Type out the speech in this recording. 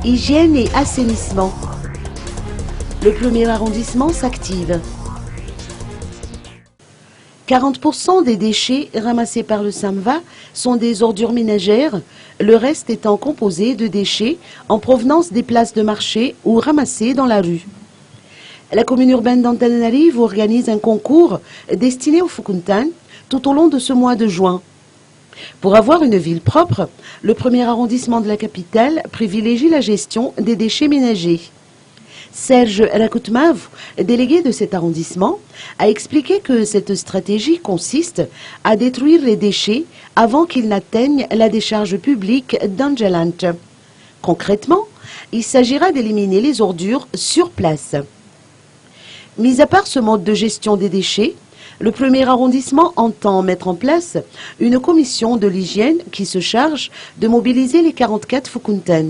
Hygiène et assainissement. Le premier arrondissement s'active. 40% des déchets ramassés par le SAMVA sont des ordures ménagères, le reste étant composé de déchets en provenance des places de marché ou ramassés dans la rue. La commune urbaine d'Antananarivo organise un concours destiné aux Fukuntan tout au long de ce mois de juin. Pour avoir une ville propre, le premier arrondissement de la capitale privilégie la gestion des déchets ménagers. Serge Rakoutmav, délégué de cet arrondissement, a expliqué que cette stratégie consiste à détruire les déchets avant qu'ils n'atteignent la décharge publique d'Angelant. Concrètement, il s'agira d'éliminer les ordures sur place. Mis à part ce mode de gestion des déchets, le premier arrondissement entend mettre en place une commission de l'hygiène qui se charge de mobiliser les 44 Fukuntan.